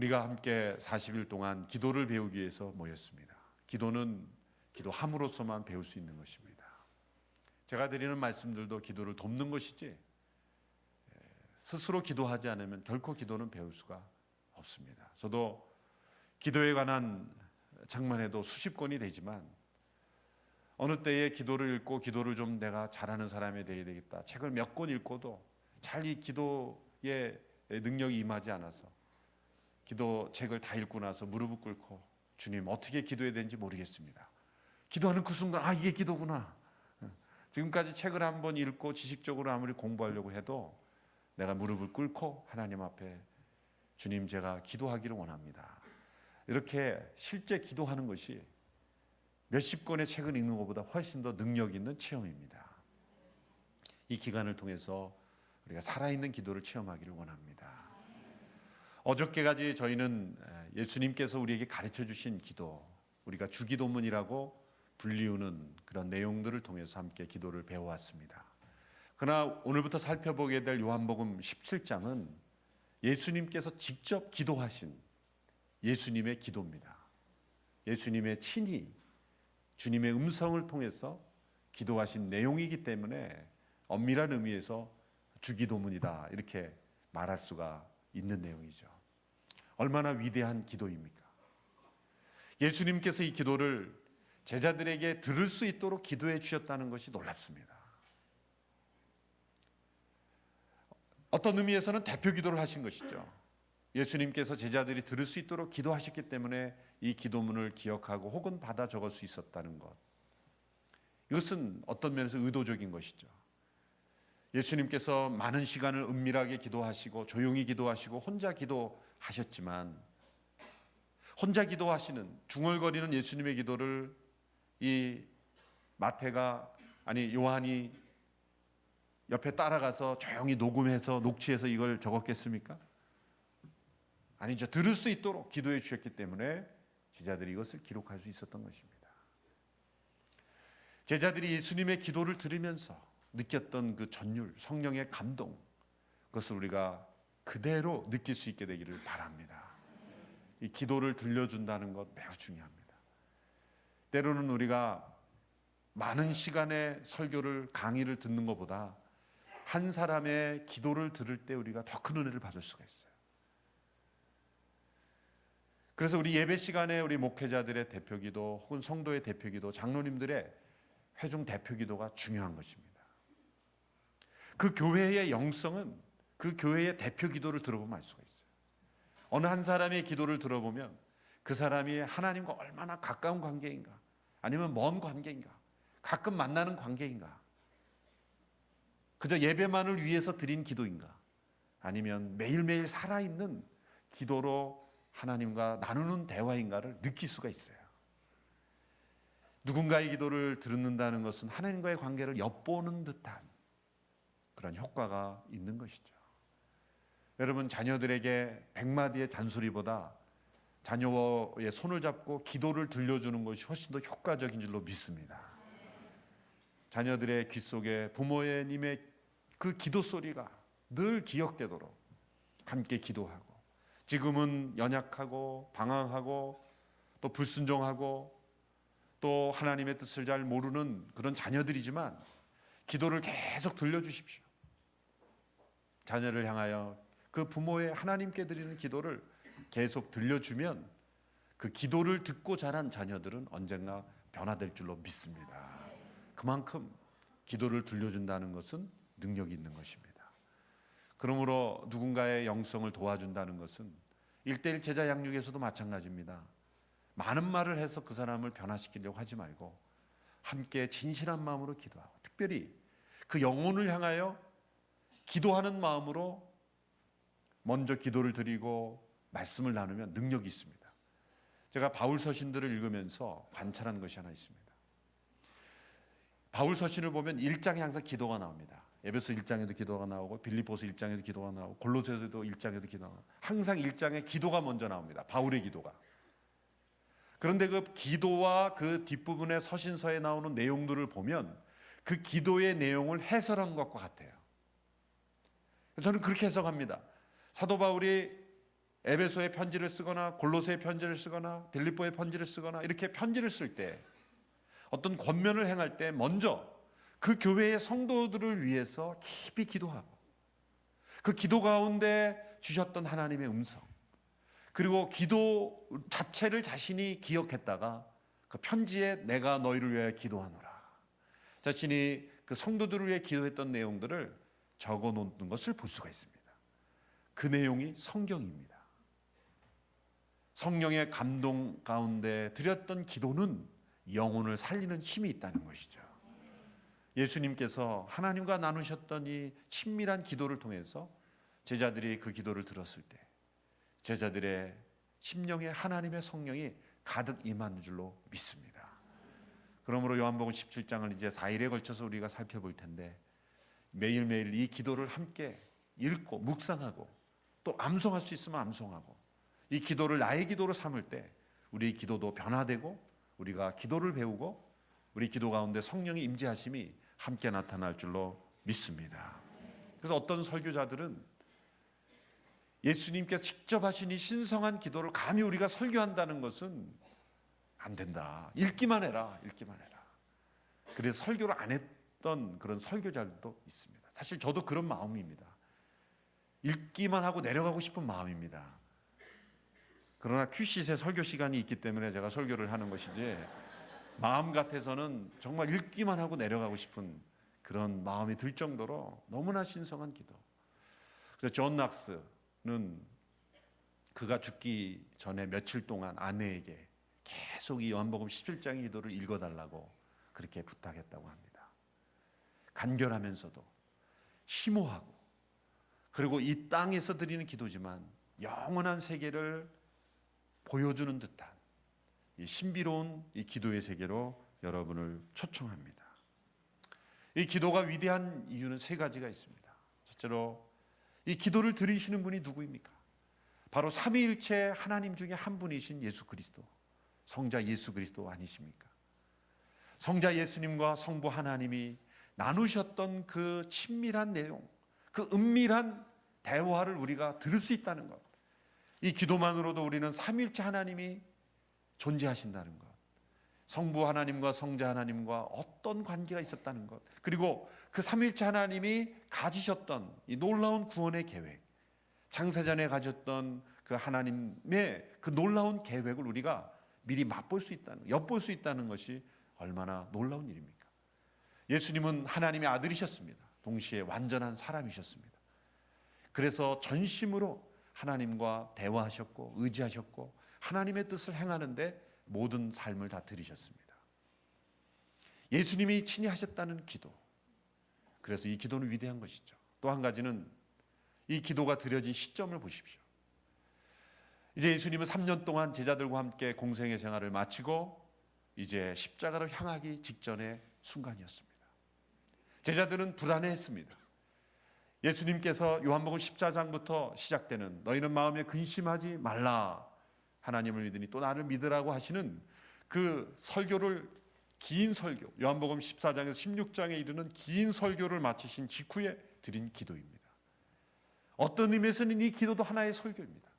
우리가 함께 40일 동안 기도를 배우기 위해서 모였습니다. 기도는 기도함으로써만 배울 수 있는 것입니다. 제가 드리는 말씀들도 기도를 돕는 것이지 스스로 기도하지 않으면 결코 기도는 배울 수가 없습니다. 저도 기도에 관한 책만 해도 수십 권이 되지만 어느 때에 기도를 읽고 기도를 좀 내가 잘하는 사람이 되어야 되겠다. 책을 몇 권 읽고도 잘 이 기도의 능력이 임하지 않아서 기도 책을 다 읽고 나서 무릎을 꿇고 주님 어떻게 기도해야 되는지 모르겠습니다. 기도하는 그 순간 이게 기도구나. 지금까지 책을 한번 읽고 지식적으로 아무리 공부하려고 해도 내가 무릎을 꿇고 하나님 앞에 주님 제가 기도하기를 원합니다. 이렇게 실제 기도하는 것이 몇십 권의 책을 읽는 것보다 훨씬 더 능력 있는 체험입니다. 이 기간을 통해서 우리가 살아있는 기도를 체험하기를 원합니다. 어저께까지 저희는 예수님께서 우리에게 가르쳐 주신 기도, 우리가 주기도문이라고 불리우는 그런 내용들을 통해서 함께 기도를 배워왔습니다. 그러나 오늘부터 살펴보게 될 요한복음 17장은 예수님께서 직접 기도하신 예수님의 기도입니다. 예수님의 친히 주님의 음성을 통해서 기도하신 내용이기 때문에 엄밀한 의미에서 주기도문이다 이렇게 말할 수가 있는 내용이죠. 얼마나 위대한 기도입니까? 예수님께서 이 기도를 제자들에게 들을 수 있도록 기도해 주셨다는 것이 놀랍습니다. 어떤 의미에서는 대표 기도를 하신 것이죠. 예수님께서 제자들이 들을 수 있도록 기도하셨기 때문에 이 기도문을 기억하고 혹은 받아 적을 수 있었다는 것. 이것은 어떤 면에서 의도적인 것이죠. 예수님께서 많은 시간을 은밀하게 기도하시고 조용히 기도하시고 혼자 기도하셨지만 혼자 기도하시는 중얼거리는 예수님의 기도를 이 요한이 옆에 따라가서 조용히 녹음해서 녹취해서 이걸 적었겠습니까? 아니죠. 들을 수 있도록 기도해 주셨기 때문에 제자들이 이것을 기록할 수 있었던 것입니다. 제자들이 예수님의 기도를 들으면서 느꼈던 그 전율, 성령의 감동, 그것을 우리가 그대로 느낄 수 있게 되기를 바랍니다. 이 기도를 들려준다는 것 매우 중요합니다. 때로는 우리가 많은 시간의 설교를, 강의를 듣는 것보다 한 사람의 기도를 들을 때 우리가 더 큰 은혜를 받을 수가 있어요. 그래서 우리 예배 시간에 우리 목회자들의 대표기도 혹은 성도의 대표기도, 장로님들의 회중 대표기도가 중요한 것입니다. 그 교회의 영성은 그 교회의 대표기도를 들어보면 알 수가 있어요. 어느 한 사람의 기도를 들어보면 그 사람이 하나님과 얼마나 가까운 관계인가, 아니면 먼 관계인가, 가끔 만나는 관계인가, 그저 예배만을 위해서 드린 기도인가, 아니면 매일매일 살아있는 기도로 하나님과 나누는 대화인가를 느낄 수가 있어요. 누군가의 기도를 듣는다는 것은 하나님과의 관계를 엿보는 듯한 그런 효과가 있는 것이죠. 여러분, 자녀들에게 100마디의 잔소리보다 자녀의 손을 잡고 기도를 들려주는 것이 훨씬 더 효과적인 줄로 믿습니다. 자녀들의 귀 속에 부모의 님의 그 기도 소리가 늘 기억되도록 함께 기도하고, 지금은 연약하고 방황하고 또 불순종하고 또 하나님의 뜻을 잘 모르는 그런 자녀들이지만 기도를 계속 들려주십시오. 자녀를 향하여 그 부모의 하나님께 드리는 기도를 계속 들려주면 그 기도를 듣고 자란 자녀들은 언젠가 변화될 줄로 믿습니다. 그만큼 기도를 들려준다는 것은 능력이 있는 것입니다. 그러므로 누군가의 영성을 도와준다는 것은 1:1 제자 양육에서도 마찬가지입니다. 많은 말을 해서 그 사람을 변화시키려고 하지 말고 함께 진실한 마음으로 기도하고, 특별히 그 영혼을 향하여 기도하는 마음으로 먼저 기도를 드리고 말씀을 나누면 능력이 있습니다. 제가 바울 서신들을 읽으면서 관찰한 것이 하나 있습니다. 바울 서신을 보면 1장에 항상 기도가 나옵니다. 에베소 1장에도 기도가 나오고 빌립보서 1장에도 기도가 나오고 골로새서도 1장에도 기도가 나오고 항상 1장에 기도가 먼저 나옵니다. 바울의 기도가. 그런데 그 기도와 그 뒷부분의 서신서에 나오는 내용들을 보면 그 기도의 내용을 해설한 것과 같아요. 저는 그렇게 해석합니다. 사도 바울이 에베소의 편지를 쓰거나 골로새의 편지를 쓰거나 빌립보의 편지를 쓰거나 이렇게 편지를 쓸 때 어떤 권면을 행할 때 먼저 그 교회의 성도들을 위해서 깊이 기도하고 그 기도 가운데 주셨던 하나님의 음성, 그리고 기도 자체를 자신이 기억했다가 그 편지에 내가 너희를 위하여 기도하노라, 자신이 그 성도들을 위해 기도했던 내용들을 적어 놓는 것을 볼 수가 있습니다. 그 내용이 성경입니다. 성령의 감동 가운데 드렸던 기도는 영혼을 살리는 힘이 있다는 것이죠. 예수님께서 하나님과 나누셨던 이 친밀한 기도를 통해서 제자들이 그 기도를 들었을 때 제자들의 심령에 하나님의 성령이 가득 임한 줄로 믿습니다. 그러므로 요한복음 17장을 이제 4일에 걸쳐서 우리가 살펴볼 텐데 매일매일 이 기도를 함께 읽고 묵상하고 또 암송할 수 있으면 암송하고 이 기도를 나의 기도로 삼을 때 우리의 기도도 변화되고 우리가 기도를 배우고 우리 기도 가운데 성령의 임재하심이 함께 나타날 줄로 믿습니다. 그래서 어떤 설교자들은 예수님께서 직접 하신 이 신성한 기도를 감히 우리가 설교한다는 것은 안 된다. 읽기만 해라. 읽기만 해라. 그래서 설교를 안 했던 그런 설교자들도 있습니다. 사실 저도 그런 마음입니다. 읽기만 하고 내려가고 싶은 마음입니다. 그러나 큐시트의 설교 시간이 있기 때문에 제가 설교를 하는 것이지 마음 같아서는 정말 읽기만 하고 내려가고 싶은 그런 마음이 들 정도로 너무나 신성한 기도. 그래서 존 낙스는 그가 죽기 전에 며칠 동안 아내에게 계속 이 요한복음 17장의 기도를 읽어달라고 그렇게 부탁했다고 합니다. 간결하면서도 심오하고 그리고 이 땅에서 드리는 기도지만 영원한 세계를 보여주는 듯한 이 신비로운 이 기도의 세계로 여러분을 초청합니다. 이 기도가 위대한 이유는 세 가지가 있습니다. 첫째로 이 기도를 들으시는 분이 누구입니까? 바로 삼위일체 하나님 중에 한 분이신 예수 그리스도, 성자 예수 그리스도 아니십니까? 성자 예수님과 성부 하나님이 나누셨던 그 친밀한 내용, 그 은밀한 대화를 우리가 들을 수 있다는 것, 이 기도만으로도 우리는 삼위일체 하나님이 존재하신다는 것, 성부 하나님과 성자 하나님과 어떤 관계가 있었다는 것, 그리고 그 삼위일체 하나님이 가지셨던 이 놀라운 구원의 계획, 창세전에 가졌던 그 하나님의 그 놀라운 계획을 우리가 미리 맛볼 수 있다는, 엿볼 수 있다는 것이 얼마나 놀라운 일입니까? 예수님은 하나님의 아들이셨습니다. 동시에 완전한 사람이셨습니다. 그래서 전심으로 하나님과 대화하셨고 의지하셨고 하나님의 뜻을 행하는데 모든 삶을 다 들이셨습니다. 예수님이 친히 하셨다는 기도, 그래서 이 기도는 위대한 것이죠. 또 한 가지는 이 기도가 드려진 시점을 보십시오. 이제 예수님은 3년 동안 제자들과 함께 공생의 생활을 마치고 이제 십자가로 향하기 직전의 순간이었습니다. 제자들은 불안해했습니다. 예수님께서 요한복음 14장부터 시작되는 너희는 마음에 근심하지 말라, 하나님을 믿으니 또 나를 믿으라고 하시는 그 설교를, 긴 설교, 요한복음 14장에서 16장에 이르는 긴 설교를 마치신 직후에 드린 기도입니다. 어떤 의미에서는 이 기도도 하나의 설교입니다.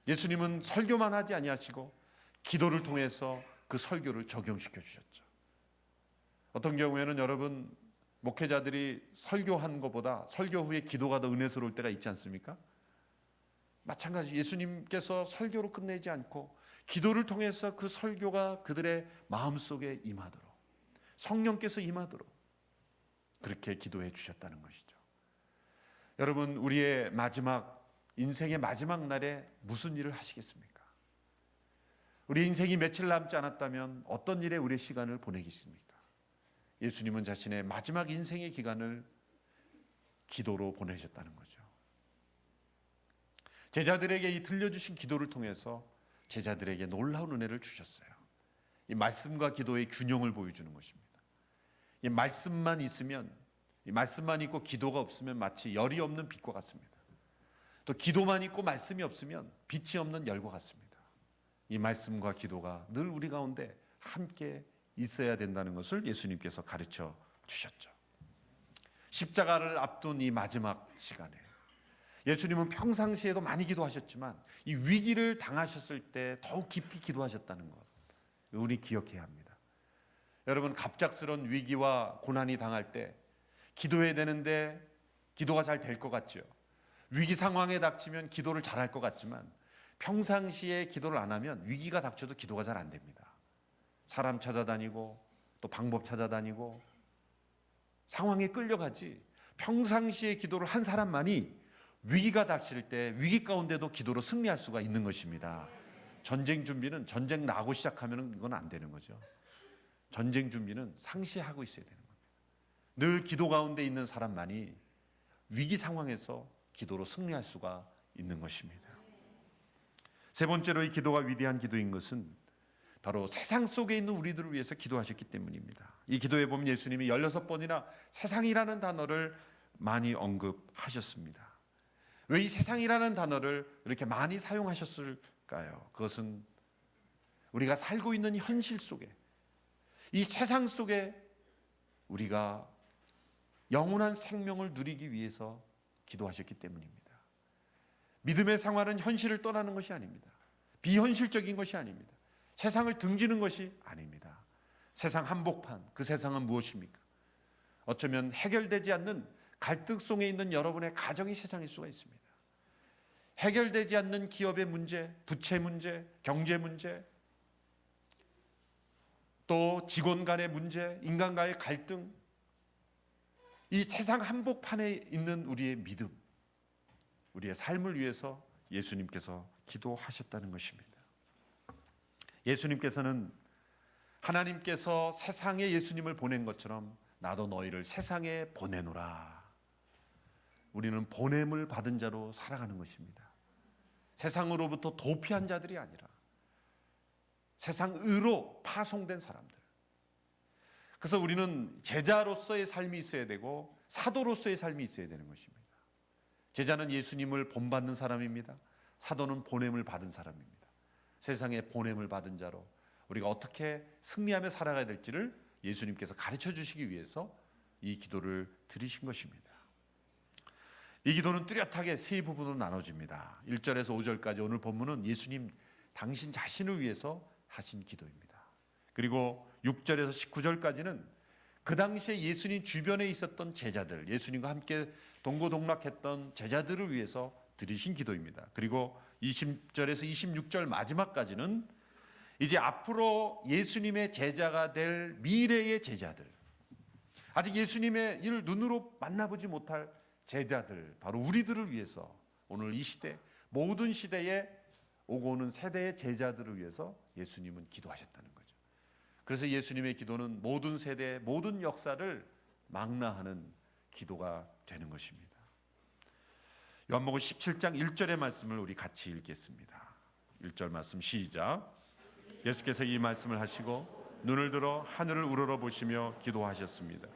예수님은 설교만 하지 아니하시고 기도를 통해서 그 설교를 적용시켜 주셨죠. 어떤 경우에는 여러분, 목회자들이 설교한 것보다 설교 후에 기도가 더 은혜스러울 때가 있지 않습니까? 마찬가지, 예수님께서 설교로 끝내지 않고 기도를 통해서 그 설교가 그들의 마음속에 임하도록, 성령께서 임하도록 그렇게 기도해 주셨다는 것이죠. 여러분, 우리의 마지막, 인생의 마지막 날에 무슨 일을 하시겠습니까? 우리 인생이 며칠 남지 않았다면 어떤 일에 우리의 시간을 보내겠습니까? 예수님은 자신의 마지막 인생의 기간을 기도로 보내셨다는 거죠. 제자들에게 이 들려주신 기도를 통해서 제자들에게 놀라운 은혜를 주셨어요. 이 말씀과 기도의 균형을 보여주는 것입니다. 이 말씀만 있으면, 이 말씀만 있고 기도가 없으면 마치 열이 없는 빛과 같습니다. 또 기도만 있고 말씀이 없으면 빛이 없는 열과 같습니다. 이 말씀과 기도가 늘 우리 가운데 함께 있어야 된다는 것을 예수님께서 가르쳐 주셨죠. 십자가를 앞둔 이 마지막 시간에 예수님은 평상시에도 많이 기도하셨지만 이 위기를 당하셨을 때 더욱 깊이 기도하셨다는 것, 우리 기억해야 합니다. 여러분, 갑작스러운 위기와 고난이 당할 때 기도해야 되는데 기도가 잘 될 것 같죠. 위기 상황에 닥치면 기도를 잘할 것 같지만 평상시에 기도를 안 하면 위기가 닥쳐도 기도가 잘 안 됩니다. 사람 찾아다니고 또 방법 찾아다니고 상황에 끌려가지, 평상시에 기도를 한 사람만이 위기가 닥칠 때 위기 가운데도 기도로 승리할 수가 있는 것입니다. 전쟁 준비는 전쟁 나고 시작하면 이건 안 되는 거죠. 전쟁 준비는 상시하고 있어야 되는 겁니다. 늘 기도 가운데 있는 사람만이 위기 상황에서 기도로 승리할 수가 있는 것입니다. 세 번째로 이 기도가 위대한 기도인 것은 바로 세상 속에 있는 우리들을 위해서 기도하셨기 때문입니다. 이 기도에 보면 예수님이 16번이나 세상이라는 단어를 많이 언급하셨습니다. 왜 이 세상이라는 단어를 이렇게 많이 사용하셨을까요? 그것은 우리가 살고 있는 현실 속에, 이 세상 속에 우리가 영원한 생명을 누리기 위해서 기도하셨기 때문입니다. 믿음의 생활은 현실을 떠나는 것이 아닙니다. 비현실적인 것이 아닙니다. 세상을 등지는 것이 아닙니다. 세상 한복판, 그 세상은 무엇입니까? 어쩌면 해결되지 않는 갈등 속에 있는 여러분의 가정이 세상일 수가 있습니다. 해결되지 않는 기업의 문제, 부채 문제, 경제 문제, 또 직원 간의 문제, 인간 간의 갈등, 이 세상 한복판에 있는 우리의 믿음, 우리의 삶을 위해서 예수님께서 기도하셨다는 것입니다. 예수님께서는 하나님께서 세상에 예수님을 보낸 것처럼 나도 너희를 세상에 보내노라. 우리는 보냄을 받은 자로 살아가는 것입니다. 세상으로부터 도피한 자들이 아니라 세상으로 파송된 사람들. 그래서 우리는 제자로서의 삶이 있어야 되고 사도로서의 삶이 있어야 되는 것입니다. 제자는 예수님을 본받는 사람입니다. 사도는 보냄을 받은 사람입니다. 세상에 보냄을 받은 자로 우리가 어떻게 승리하며 살아가야 될지를 예수님께서 가르쳐 주시기 위해서 이 기도를 드리신 것입니다. 이 기도는 뚜렷하게 세 부분으로 나눠집니다. 1절에서 5절까지 오늘 본문은 예수님 당신 자신을 위해서 하신 기도입니다. 그리고 6절에서 19절까지는 그 당시에 예수님 주변에 있었던 제자들, 예수님과 함께 동고동락했던 제자들을 위해서 드리신 기도입니다. 그리고 20절에서 26절 마지막까지는 이제 앞으로 예수님의 제자가 될 미래의 제자들, 아직 예수님의 이를 눈으로 만나보지 못할 제자들, 바로 우리들을 위해서 오늘 이 시대, 모든 시대에 오고 오는 세대의 제자들을 위해서 예수님은 기도하셨다는 거죠. 그래서 예수님의 기도는 모든 세대, 모든 역사를 망라하는 기도가 되는 것입니다. 요한복음 17장 1절의 말씀을 우리 같이 읽겠습니다. 1절 말씀 시작. 예수께서 이 말씀을 하시고 눈을 들어 하늘을 우러러 보시며 기도하셨습니다.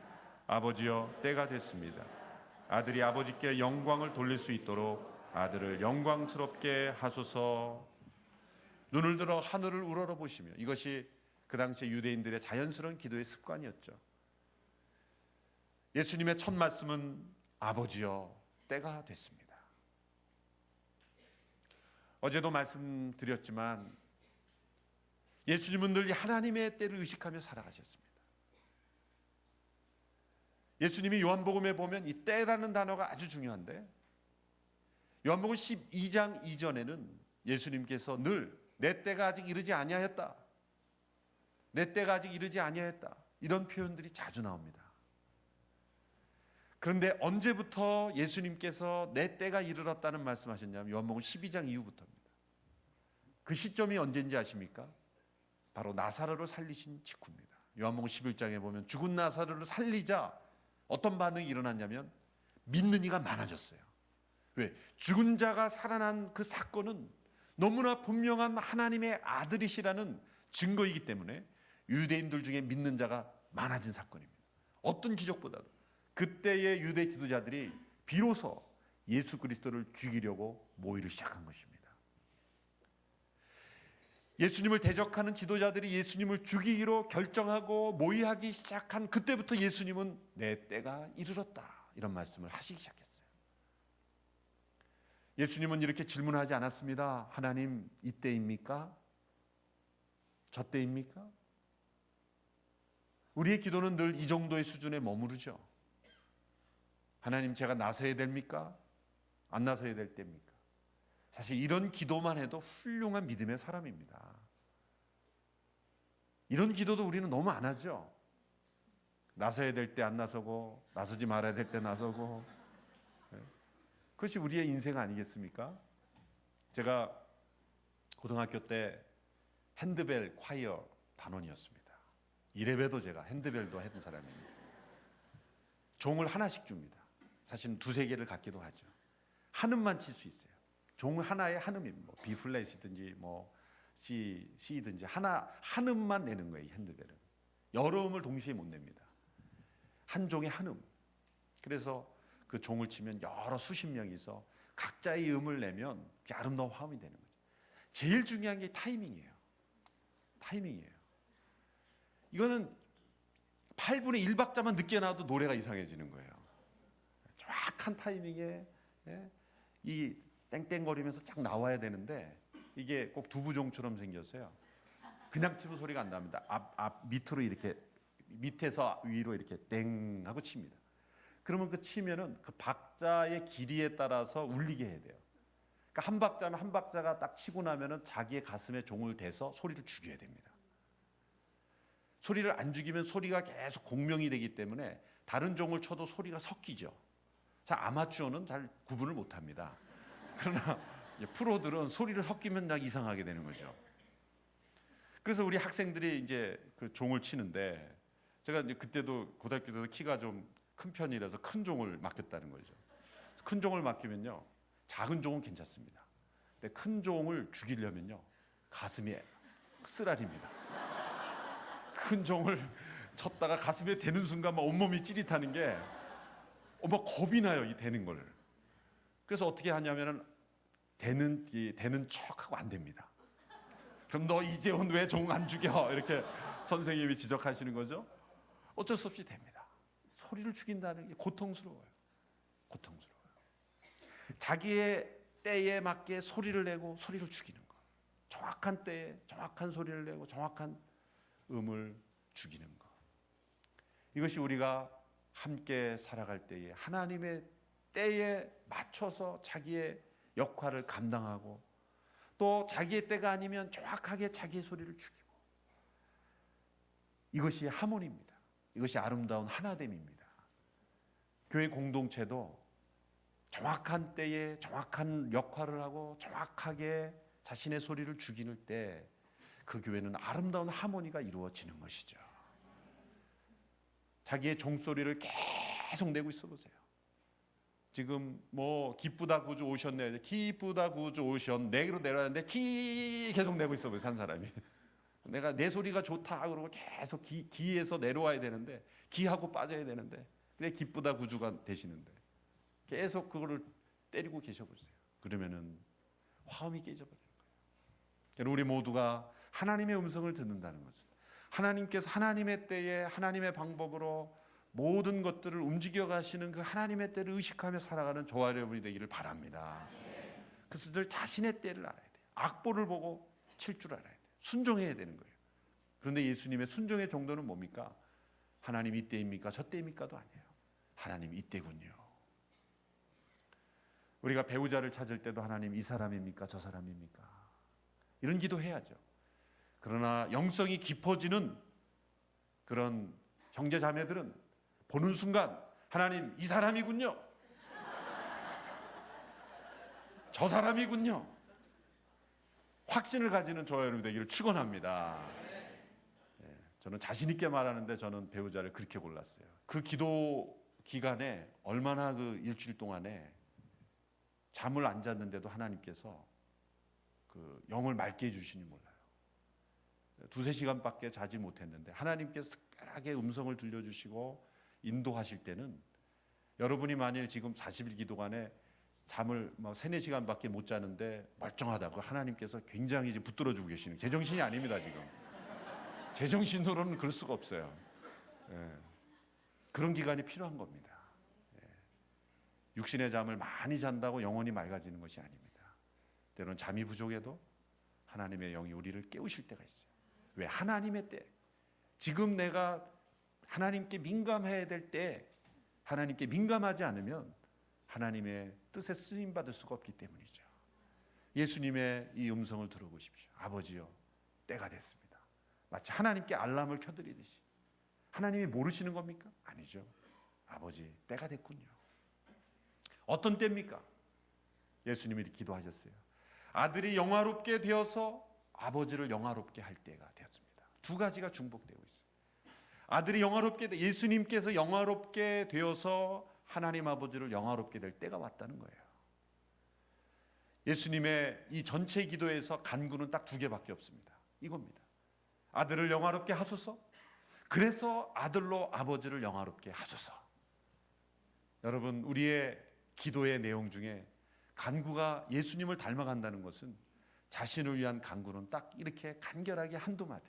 아버지여, 때가 됐습니다. 아들이 아버지께 영광을 돌릴 수 있도록 아들을 영광스럽게 하소서. 눈을 들어 하늘을 우러러 보시며, 이것이 그 당시 유대인들의 자연스러운 기도의 습관이었죠. 예수님의 첫 말씀은 아버지여, 때가 됐습니다. 어제도 말씀드렸지만 예수님은 늘 하나님의 때를 의식하며 살아가셨습니다. 예수님이 요한복음에 보면 이 때라는 단어가 아주 중요한데, 요한복음 12장 이전에는 예수님께서 늘 내 때가 아직 이르지 아니하였다, 내 때가 아직 이르지 아니하였다, 이런 표현들이 자주 나옵니다. 그런데 언제부터 예수님께서 내 때가 이르렀다는 말씀하셨냐면 요한복음 12장 이후부터입니다. 그 시점이 언제인지 아십니까? 바로 나사로를 살리신 직후입니다. 요한복음 11장에 보면 죽은 나사로를 살리자 어떤 반응이 일어났냐면 믿는 이가 많아졌어요. 왜? 죽은 자가 살아난 그 사건은 너무나 분명한 하나님의 아들이시라는 증거이기 때문에 유대인들 중에 믿는 자가 많아진 사건입니다. 어떤 기적보다도 그때의 유대 지도자들이 비로소 예수 그리스도를 죽이려고 모이기 시작한 것입니다. 예수님을 대적하는 지도자들이 예수님을 죽이기로 결정하고 모의하기 시작한 그때부터 예수님은 내 때가 이르렀다, 이런 말씀을 하시기 시작했어요. 예수님은 이렇게 질문하지 않았습니다. 하나님, 이때입니까? 저때입니까? 우리의 기도는 늘 이 정도의 수준에 머무르죠. 하나님, 제가 나서야 됩니까? 안 나서야 될 때입니까? 사실 이런 기도만 해도 훌륭한 믿음의 사람입니다. 이런 기도도 우리는 너무 안 하죠. 나서야 될 때 안 나서고, 나서지 말아야 될 때 나서고. 그것이 우리의 인생 아니겠습니까? 제가 고등학교 때 핸드벨 콰이어 단원이었습니다. 이래봬도 제가 핸드벨도 했던 사람입니다. 종을 하나씩 줍니다. 사실 두세 개를 갖기도 하죠. 한음만 칠 수 있어요. 종 하나에 한음입니다. 뭐 B 플랫이든지 뭐 C든지 한음만 내는 거예요. 핸드벨은 여러 음을 동시에 못 냅니다. 한 종에 한음. 그래서 그 종을 치면 여러 수십 명이서 각자의 음을 내면 그게 아름다운 화음이 되는 거죠. 제일 중요한 게 타이밍이에요. 타이밍이에요. 이거는 8분의 1박자만 늦게 나와도 노래가 이상해지는 거예요. 정확한 타이밍에 이 땡땡거리면서 쫙 나와야 되는데 이게 꼭 두부종처럼 생겼어요. 그냥 치면 소리가 안 납니다. 앞 밑으로 이렇게 밑에서 위로 이렇게 땡 하고 칩니다. 그러면 그 치면은 그 박자의 길이에 따라서 울리게 해야 돼요. 그러니까 한 박자면 한 박자가 딱 치고 나면은 자기의 가슴에 종을 대서 소리를 죽여야 됩니다. 소리를 안 죽이면 소리가 계속 공명이 되기 때문에 다른 종을 쳐도 소리가 섞이죠. 자, 아마추어는 잘 구분을 못 합니다. 그러나 프로들은 소리를 섞이면 막 이상하게 되는 거죠. 그래서 우리 학생들이 이제 그 종을 치는데 제가 이제 그때도 고등학교 때도 키가 좀 큰 편이라서 큰 종을 맡겼다는 거죠. 큰 종을 맡기면요, 작은 종은 괜찮습니다. 근데 큰 종을 죽이려면요, 가슴이 쓰라립니다. 큰 종을 쳤다가 가슴에 대는 순간 막 온몸이 찌릿하는 게 막 겁이 나요, 이 대는 걸. 그래서 어떻게 하냐면은 대는 척하고 안 됩니다. 그럼 너 이재훈 왜 종 안 죽여? 이렇게 선생님이 지적하시는 거죠. 어쩔 수 없이 됩니다. 소리를 죽인다는 게 고통스러워요. 고통스러워요. 자기의 때에 맞게 소리를 내고 소리를 죽이는 거. 정확한 때에 정확한 소리를 내고 정확한 음을 죽이는 것. 이것이 우리가 함께 살아갈 때에 하나님의 때에 맞춰서 자기의 역할을 감당하고 또 자기의 때가 아니면 정확하게 자기의 소리를 죽이고, 이것이 하모니입니다. 이것이 아름다운 하나됨입니다. 교회 공동체도 정확한 때에 정확한 역할을 하고 정확하게 자신의 소리를 죽이는 때 그 교회는 아름다운 하모니가 이루어지는 것이죠. 자기의 종소리를 계속 내고 있어 보세요. 지금 뭐 기쁘다 구주 오셨네, 기쁘다 구주 오셨네로 내려왔는데 기 계속 내고 있어 보세요. 한 사람이 내가 내 소리가 좋다 그러고 계속 기에서 내려와야 되는데, 기하고 빠져야 되는데, 그래 기쁘다 구주가 되시는데 계속 그거를 때리고 계셔 보세요. 그러면은 화음이 깨져버려요. 우리 모두가 하나님의 음성을 듣는다는 것은 하나님께서 하나님의 때에 하나님의 방법으로 모든 것들을 움직여 가시는 그 하나님의 때를 의식하며 살아가는 저와 여러분이 되기를 바랍니다. 그래서 늘 자신의 때를 알아야 돼요. 악보를 보고 칠 줄 알아야 돼요. 순종해야 되는 거예요. 그런데 예수님의 순종의 정도는 뭡니까? 하나님 이때입니까? 저때입니까도 아니에요. 하나님 이때군요. 우리가 배우자를 찾을 때도 하나님 이 사람입니까? 저 사람입니까? 이런 기도해야죠. 그러나 영성이 깊어지는 그런 형제 자매들은 보는 순간 하나님 이 사람이군요. 저 사람이군요. 확신을 가지는 저와 여러분 되기를 축원합니다. 저는 자신 있게 말하는데 저는 배우자를 그렇게 골랐어요. 그 기도 기간에 얼마나 그 일주일 동안에 잠을 안 잤는데도 하나님께서 그 영을 맑게 해주시니 몰라요. 두세 시간밖에 자지 못했는데 하나님께서 특별하게 음성을 들려주시고 인도하실 때는, 여러분이 만일 지금 40일 기도간에 잠을 막 3-4시간밖에 못 자는데 멀쩡하다고 하나님께서 굉장히 이제 붙들어주고 계시는, 제정신이 아닙니다. 지금 제정신으로는 그럴 수가 없어요. 그런 기간이 필요한 겁니다. 육신의 잠을 많이 잔다고 영혼이 맑아지는 것이 아닙니다. 때로는 잠이 부족해도 하나님의 영이 우리를 깨우실 때가 있어요. 왜? 하나님의 때, 지금 내가 하나님께 민감해야 될 때 하나님께 민감하지 않으면 하나님의 뜻에 쓰임받을 수가 없기 때문이죠. 예수님의 이 음성을 들어보십시오. 아버지요, 때가 됐습니다. 마치 하나님께 알람을 켜드리듯이. 하나님이 모르시는 겁니까? 아니죠. 아버지, 때가 됐군요. 어떤 때입니까? 예수님이 기도하셨어요. 아들이 영화롭게 되어서 아버지를 영화롭게 할 때가 되었습니다. 두 가지가 중복되고 있어요. 아들이 영화롭게 예수님께서 영화롭게 되어서 하나님 아버지를 영화롭게 될 때가 왔다는 거예요. 예수님의 이 전체 기도에서 간구는 딱 두 개밖에 없습니다. 이겁니다. 아들을 영화롭게 하소서. 그래서 아들로 아버지를 영화롭게 하소서. 여러분, 우리의 기도의 내용 중에 간구가 예수님을 닮아간다는 것은 자신을 위한 간구는 딱 이렇게 간결하게 한두 마디.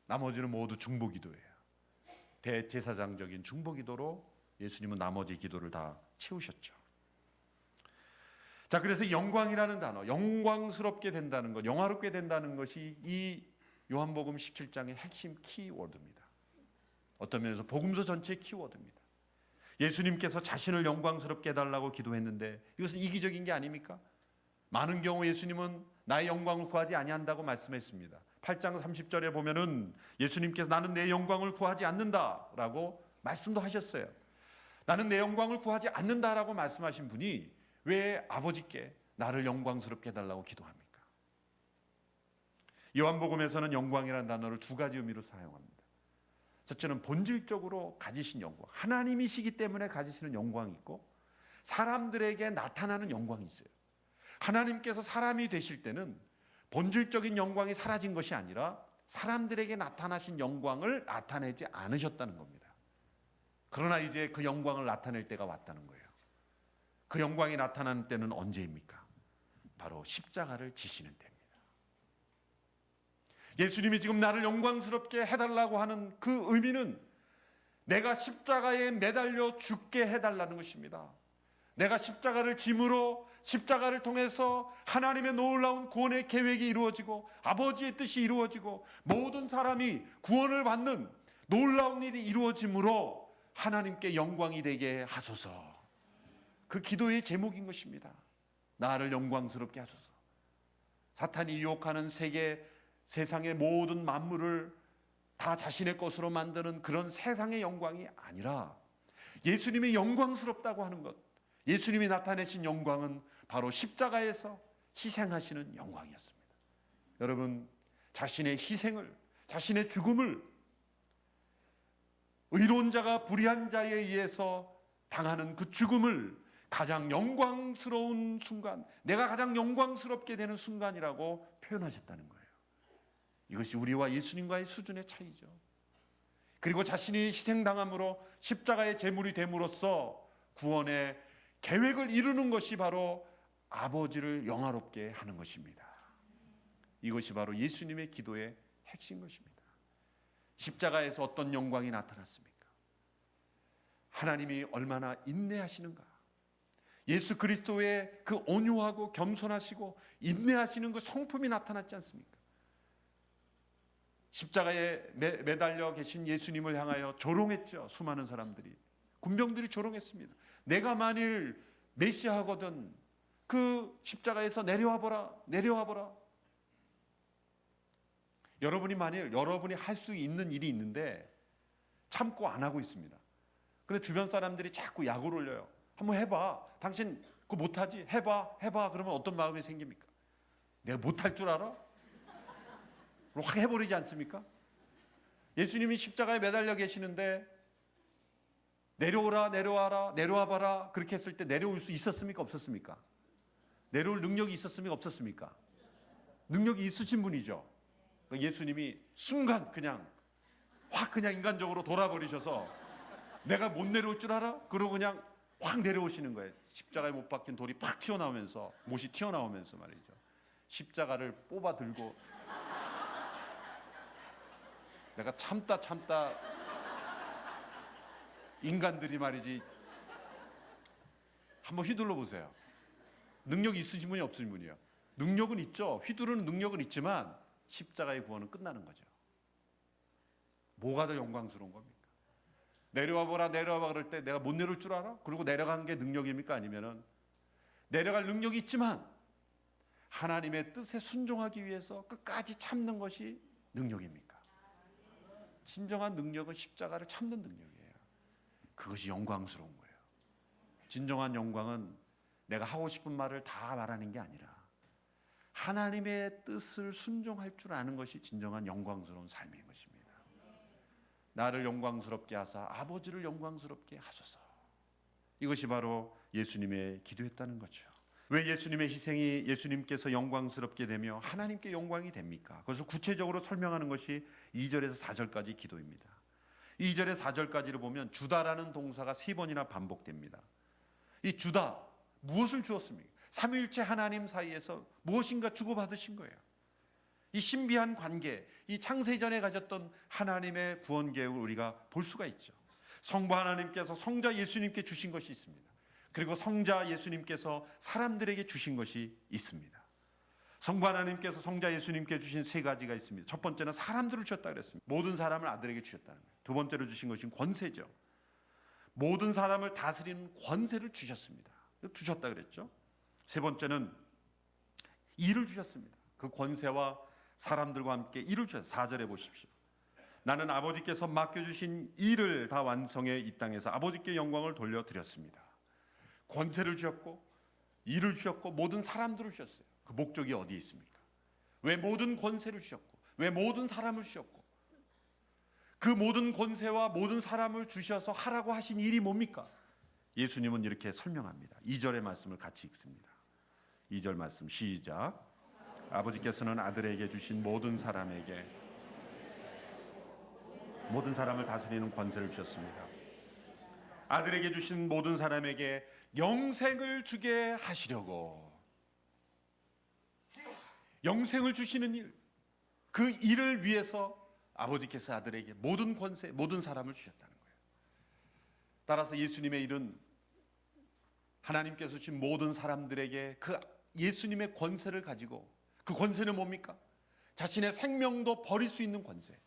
나머지는 모두 중보기도예요. 대제사장적인 중보기도로 예수님은 나머지 기도를 다 채우셨죠. 자, 그래서 영광이라는 단어, 영광스럽게 된다는 것, 영화롭게 된다는 것이 이 요한복음 17장의 핵심 키워드입니다. 어떤 면에서 복음서 전체의 키워드입니다. 예수님께서 자신을 영광스럽게 해달라고 기도했는데 이것은 이기적인 게 아닙니까? 많은 경우 예수님은 나의 영광을 구하지 아니한다고 말씀했습니다. 8장 30절에 보면은 예수님께서 나는 내 영광을 구하지 않는다라고 말씀도 하셨어요. 나는 내 영광을 구하지 않는다라고 말씀하신 분이 왜 아버지께 나를 영광스럽게 해달라고 기도합니까? 요한복음에서는 영광이라는 단어를 두 가지 의미로 사용합니다. 첫째는 본질적으로 가지신 영광, 하나님이시기 때문에 가지시는 영광이 있고 사람들에게 나타나는 영광이 있어요. 하나님께서 사람이 되실 때는 본질적인 영광이 사라진 것이 아니라 사람들에게 나타나신 영광을 나타내지 않으셨다는 겁니다. 그러나 이제 그 영광을 나타낼 때가 왔다는 거예요. 그 영광이 나타나는 때는 언제입니까? 바로 십자가를 지시는 때입니다. 예수님이 지금 나를 영광스럽게 해달라고 하는 그 의미는 내가 십자가에 매달려 죽게 해달라는 것입니다. 내가 십자가를 짐으로 십자가를 통해서 하나님의 놀라운 구원의 계획이 이루어지고 아버지의 뜻이 이루어지고 모든 사람이 구원을 받는 놀라운 일이 이루어짐으로 하나님께 영광이 되게 하소서. 그 기도의 제목인 것입니다. 나를 영광스럽게 하소서. 사탄이 유혹하는 세상의 모든 만물을 다 자신의 것으로 만드는 그런 세상의 영광이 아니라 예수님이 영광스럽다고 하는 것, 예수님이 나타내신 영광은 바로 십자가에서 희생하시는 영광이었습니다. 여러분, 자신의 희생을, 자신의 죽음을 의로운 자가 불의한 자에 의해서 당하는 그 죽음을 가장 영광스러운 순간, 내가 가장 영광스럽게 되는 순간이라고 표현하셨다는 거예요. 이것이 우리와 예수님과의 수준의 차이죠. 그리고 자신이 희생당함으로 십자가의 제물이 됨으로써 구원의 계획을 이루는 것이 바로 아버지를 영화롭게 하는 것입니다. 이것이 바로 예수님의 기도의 핵심 것입니다. 십자가에서 어떤 영광이 나타났습니까? 하나님이 얼마나 인내하시는가? 예수 그리스도의 그 온유하고 겸손하시고 인내하시는 그 성품이 나타났지 않습니까? 십자가에 매달려 계신 예수님을 향하여 조롱했죠. 수많은 사람들이, 군병들이 조롱했습니다. 내가 만일 메시아거든 그 십자가에서 내려와 보라, 내려와 보라. 여러분이 만일 여러분이 할 수 있는 일이 있는데 참고 안 하고 있습니다. 근데 주변 사람들이 자꾸 약을 올려요. 한번 해봐. 당신 그거 못하지? 해봐. 그러면 어떤 마음이 생깁니까? 내가 못할 줄 알아? 확 해버리지 않습니까? 예수님이 십자가에 매달려 계시는데 내려오라, 내려와라, 내려와 봐라 그렇게 했을 때 내려올 수 있었습니까? 없었습니까? 내려올 능력이 있었습니까? 없었습니까? 능력이 있으신 분이죠. 예수님이 순간 그냥 확 그냥 인간적으로 돌아버리셔서 내가 못 내려올 줄 알아? 그러고 그냥 확 내려오시는 거예요. 십자가에 못 박힌 돌이 팍 튀어나오면서, 못이 튀어나오면서 말이죠. 십자가를 뽑아 들고 내가 참다 인간들이 말이지 한번 휘둘러 보세요. 능력 있으신 분이 없으신 분이요. 능력은 있죠. 휘두르는 능력은 있지만 십자가의 구원은 끝나는 거죠. 뭐가 더 영광스러운 겁니까? 내려와 보라 내려와 그럴 때 내가 못 내려올 줄 알아? 그리고 내려간 게 능력입니까? 아니면은 내려갈 능력이 있지만 하나님의 뜻에 순종하기 위해서 끝까지 참는 것이 능력입니까? 진정한 능력은 십자가를 참는 능력이에요. 그것이 영광스러운 거예요. 진정한 영광은 내가 하고 싶은 말을 다 말하는 게 아니라 하나님의 뜻을 순종할 줄 아는 것이 진정한 영광스러운 삶인 것입니다. 나를 영광스럽게 하사 아버지를 영광스럽게 하소서. 이것이 바로 예수님의 기도했다는 거죠. 왜 예수님의 희생이 예수님께서 영광스럽게 되며 하나님께 영광이 됩니까? 그것을 구체적으로 설명하는 것이 2절에서 4절까지 기도입니다. 2절에서 4절까지를 보면 주다라는 동사가 3번이나 반복됩니다. 이 주다, 무엇을 주었습니까? 삼위일체 하나님 사이에서 무엇인가 주고받으신 거예요. 이 신비한 관계, 이 창세 전에 가졌던 하나님의 구원 계획을 우리가 볼 수가 있죠. 성부 하나님께서 성자 예수님께 주신 것이 있습니다. 그리고 성자 예수님께서 사람들에게 주신 것이 있습니다. 성부 하나님께서 성자 예수님께 주신 3가지가 있습니다. 첫 번째는 사람들을 주셨다 그랬습니다. 모든 사람을 아들에게 주셨다는 거예요. 두 번째로 주신 것이 권세죠. 모든 사람을 다스리는 권세를 주셨습니다. 주셨다 그랬죠. 세 번째는 일을 주셨습니다. 그 권세와 사람들과 함께 일을 주셨어요. 4절에 보십시오. 나는 아버지께서 맡겨주신 일을 다 완성해 이 땅에서 아버지께 영광을 돌려드렸습니다. 권세를 주셨고 일을 주셨고 모든 사람들을 주셨어요. 그 목적이 어디에 있습니까? 왜 모든 권세를 주셨고 왜 모든 사람을 주셨고 그 모든 권세와 모든 사람을 주셔서 하라고 하신 일이 뭡니까? 예수님은 이렇게 설명합니다. 2절의 말씀을 같이 읽습니다. 2절 말씀 시작. 아버지께서는 아들에게 주신 모든 사람에게 모든 사람을 다스리는 권세를 주셨습니다. 아들에게 주신 모든 사람에게 영생을 주게 하시려고 영생을 주시는 일, 그 일을 위해서 아버지께서 아들에게 모든 권세, 모든 사람을 주셨다는 거예요. 따라서 예수님의 일은 하나님께서 주신 모든 사람들에게 그 예수님의 권세를 가지고 그 권세는 뭡니까? 자신의 생명도 버릴 수 있는 권세.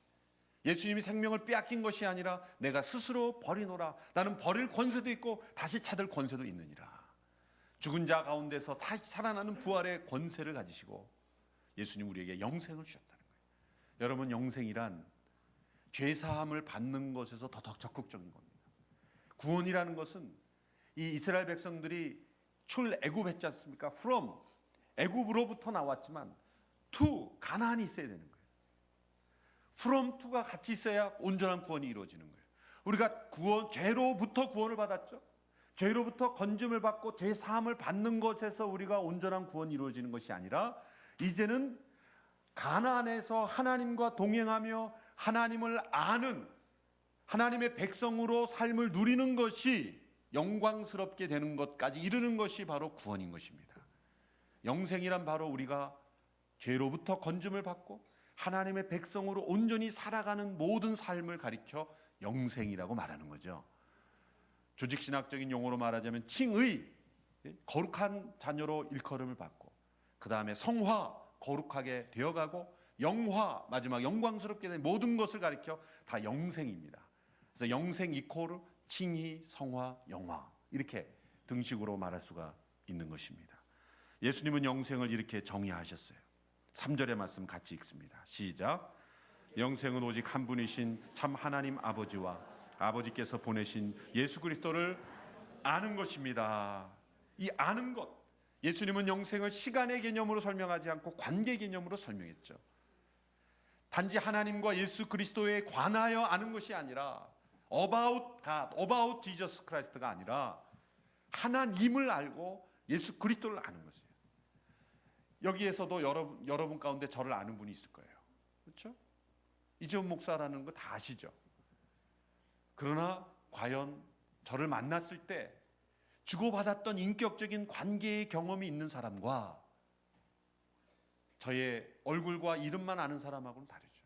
예수님이 생명을 빼앗긴 것이 아니라 내가 스스로 버리노라. 나는 버릴 권세도 있고 다시 찾을 권세도 있느니라. 죽은 자 가운데서 다시 살아나는 부활의 권세를 가지시고 예수님 우리에게 영생을 주셨다는 거예요. 여러분, 영생이란 죄사함을 받는 것에서 더 적극적인 겁니다. 구원이라는 것은 이 이스라엘 백성들이 출애굽했지 않습니까? From 애굽으로부터 나왔지만 to 가나안이 있어야 되는 거예요. From to가 같이 있어야 온전한 구원이 이루어지는 거예요. 우리가 죄로부터 구원을 받았죠. 죄로부터 건짐을 받고 죄 사함을 받는 것에서 우리가 온전한 구원이 이루어지는 것이 아니라 이제는 가나안에서 하나님과 동행하며 하나님을 아는 하나님의 백성으로 삶을 누리는 것이 영광스럽게 되는 것까지 이르는 것이 바로 구원인 것입니다. 영생이란 바로 우리가 죄로부터 건짐을 받고 하나님의 백성으로 온전히 살아가는 모든 삶을 가리켜 영생이라고 말하는 거죠. 조직신학적인 용어로 말하자면 칭의, 거룩한 자녀로 일컬음을 받고 그 다음에 성화, 거룩하게 되어가고 영화, 마지막 영광스럽게 된 모든 것을 가리켜 다 영생입니다. 그래서 영생 이코르 칭의, 성화, 영화 이렇게 등식으로 말할 수가 있는 것입니다. 예수님은 영생을 이렇게 정의하셨어요. 3절의 말씀 같이 읽습니다. 시작. 영생은 오직 한 분이신 참 하나님 아버지와 아버지께서 보내신 예수 그리스도를 아는 것입니다. 이 아는 것, 예수님은 영생을 시간의 개념으로 설명하지 않고 관계 개념으로 설명했죠. 단지 하나님과 예수 그리스도에 관하여 아는 것이 아니라 about God, about Jesus Christ가 아니라 하나님을 알고 예수 그리스도를 아는 것이에요. 여기에서도 여러분 가운데 저를 아는 분이 있을 거예요. 그렇죠? 이재훈 목사라는 거 다 아시죠? 그러나 과연 저를 만났을 때 주고받았던 인격적인 관계의 경험이 있는 사람과 저의 얼굴과 이름만 아는 사람하고는 다르죠.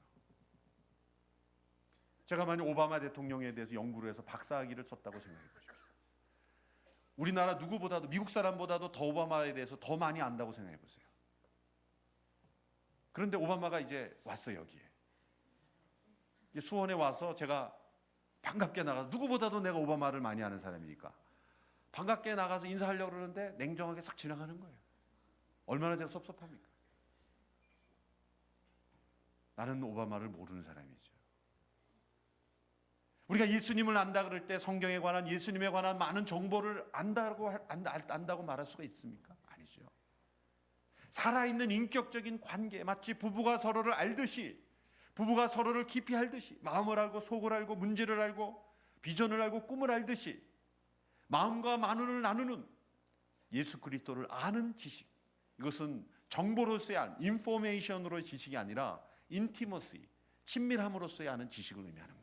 제가 만약 오바마 대통령에 대해서 연구를 해서 박사학위를 썼다고 생각해 보십시오. 우리나라 누구보다도, 미국 사람보다도 더 오바마에 대해서 더 많이 안다고 생각해 보세요. 그런데 오바마가 이제 왔어요. 여기에 수원에 와서 제가 반갑게 나가서, 누구보다도 내가 오바마를 많이 아는 사람이니까 반갑게 나가서 인사하려고 그러는데 냉정하게 싹 지나가는 거예요. 얼마나 제가 섭섭합니까? 나는 오바마를 모르는 사람이죠. 우리가 예수님을 안다 그럴 때 성경에 관한, 예수님에 관한 많은 정보를 안다고 말할 수가 있습니까? 아니죠. 살아있는 인격적인 관계, 마치 부부가 서로를 알듯이, 부부가 서로를 깊이 알듯이, 마음을 알고 속을 알고 문제를 알고 비전을 알고 꿈을 알듯이 마음과 만운을 나누는 예수 그리스도를 아는 지식, 이것은 정보로서의 인포메이션으로의 지식이 아니라 인티머시, 친밀함으로서의 아는 지식을 의미하는 거예요.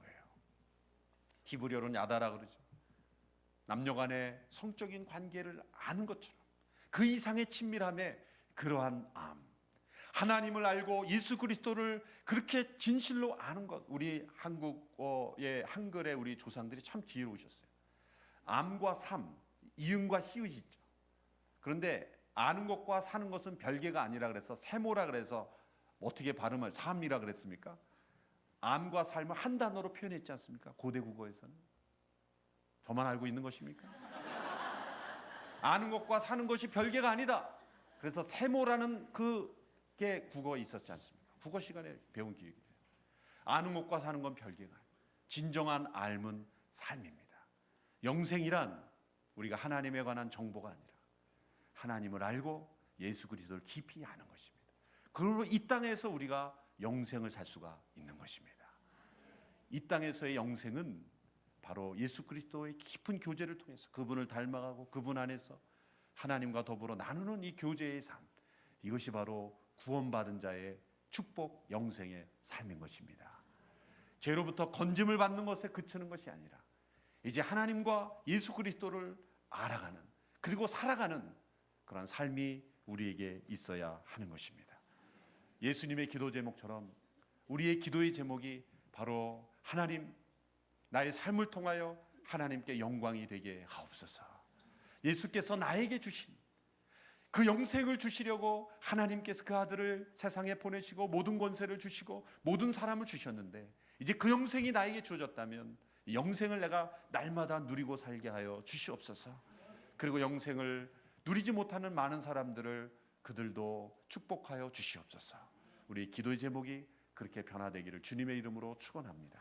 히브리어로는 야다라 그러죠. 남녀 간의 성적인 관계를 아는 것처럼 그 이상의 친밀함에 그러한 암, 하나님을 알고 예수 그리스도를 그렇게 진실로 아는 것, 우리 한국의 한글의 우리 조상들이 참 지혜로우셨어요. 암과 삶, 이응과 시읒이 있죠. 그런데 아는 것과 사는 것은 별개가 아니라 그래서 세모라 그래서 어떻게 발음을 삶이라 그랬습니까? 암과 삶을 한 단어로 표현했지 않습니까? 고대 국어에서는. 저만 알고 있는 것입니까? 아는 것과 사는 것이 별개가 아니다. 그래서 세모라는 그게 국어에 있었지 않습니까? 국어 시간에 배운 기억이 돼요. 아는 것과 사는 건 별개가 아니에요. 진정한 삶은 삶입니다. 영생이란 우리가 하나님에 관한 정보가 아니라 하나님을 알고 예수 그리스도를 깊이 아는 것입니다. 그리고 이 땅에서 우리가 영생을 살 수가 있는 것입니다. 이 땅에서의 영생은 바로 예수 그리스도의 깊은 교제를 통해서 그분을 닮아가고 그분 안에서 하나님과 더불어 나누는 이 교제의 삶, 이것이 바로 구원받은 자의 축복, 영생의 삶인 것입니다. 죄로부터 건짐을 받는 것에 그치는 것이 아니라 이제 하나님과 예수 그리스도를 알아가는, 그리고 살아가는 그런 삶이 우리에게 있어야 하는 것입니다. 예수님의 기도 제목처럼 우리의 기도의 제목이 바로 하나님, 나의 삶을 통하여 하나님께 영광이 되게 하옵소서. 예수께서 나에게 주신 그 영생을 주시려고 하나님께서 그 아들을 세상에 보내시고 모든 권세를 주시고 모든 사람을 주셨는데, 이제 그 영생이 나에게 주어졌다면 이 영생을 내가 날마다 누리고 살게 하여 주시옵소서. 그리고 영생을 누리지 못하는 많은 사람들을 그들도 축복하여 주시옵소서. 우리 기도의 제목이 그렇게 변화되기를 주님의 이름으로 축원합니다.